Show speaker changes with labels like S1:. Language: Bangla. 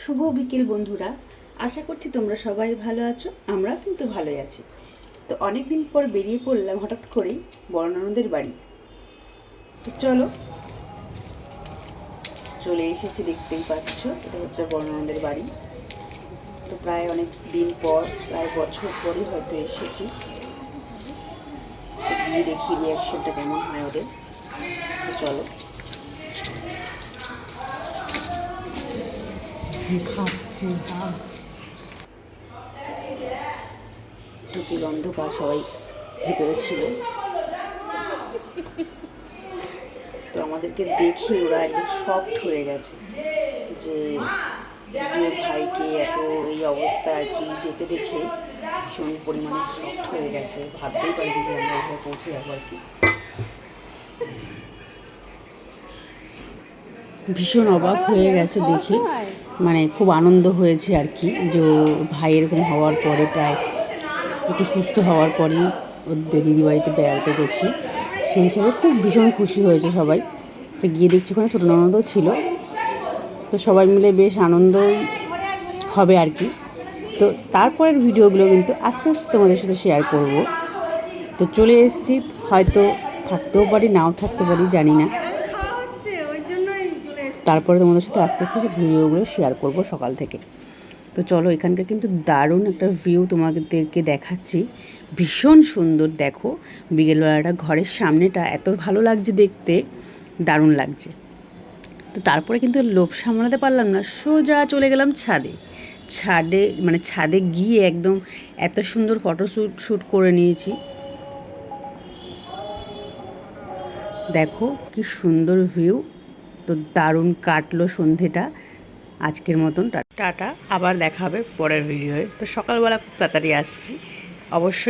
S1: শুভ বিকেল বন্ধুরা, আশা করছি তোমরা সবাই ভালো আছো। আমরা কিন্তু ভালোই আছি। তো অনেক দিন পর বেরিয়ে পড়লাম হঠাৎ করেই বড় ননদের বাড়ি। তো চলো, চলে এসেছি, দেখতেই পাচ্ছ এটা হচ্ছে বড় ননদের বাড়ি। তো প্রায় অনেক দিন পর, প্রায় বছর পরই হয়তো এসেছি। তো গিয়ে দেখি রিয়াকশনটা কেমন হয় ওদের। তো চলো।
S2: খাচ্ছে
S1: টুকির অন্ধকার, সবাই ভেতরে ছিল। তো আমাদেরকে দেখে ওরা একদম শকড হয়ে গেছে যে দিদির ভাইকে এত এই অবস্থা আর কি যেতে দেখে ভীষণ পরিমাণে শকড হয়ে গেছে। ভাবতেই পারিনি যে আমরা এখানে পৌঁছে যাবো আর কি। ভীষণ অবাক হয়ে গেছে দেখে, মানে খুব আনন্দ হয়েছে আর কি যে ভাই এরকম হওয়ার পরে, প্রায় একটু সুস্থ হওয়ার পরেই ওদের দিদিবাড়িতে বেড়াতে গেছি। সেই হিসেবে খুব ভীষণ খুশি হয়েছে সবাই। তো গিয়ে দেখছি ওখানে ছোটো ননদও ছিল। তো সবাই মিলে বেশ আনন্দই হবে আর কি। তো তারপরের ভিডিওগুলো কিন্তু আস্তে আস্তে তোমাদের সাথে শেয়ার করব। তো চলে এসেছি, হয়তো থাকতেও পারি নাও থাকতে পারি, জানি না। তারপরে তোমাদের সাথে আস্তে আস্তে সেই ভিডিওগুলো শেয়ার করব সকাল থেকে। তো চলো, এখানকার কিন্তু দারুণ একটা ভিউ তোমাদেরকে দেখাচ্ছি। ভীষণ সুন্দর, দেখো বিকেলবেলাটা ঘরের সামনেটা এত ভালো লাগছে দেখতে, দারুণ লাগছে। তো তারপরে কিন্তু লোভ সামলাতে পারলাম না, সোজা চলে গেলাম ছাদে। মানে ছাদে গিয়ে একদম এত সুন্দর শ্যুট করে নিয়েছি। দেখো কি সুন্দর ভিউ। তো দারুণ কাটলো সন্ধেটা। আজকের মতন টাটা, আবার দেখা হবে পরের ভিডিওয়ে। তো সকালবেলা খুব তাড়াতাড়ি আসছি অবশ্যই।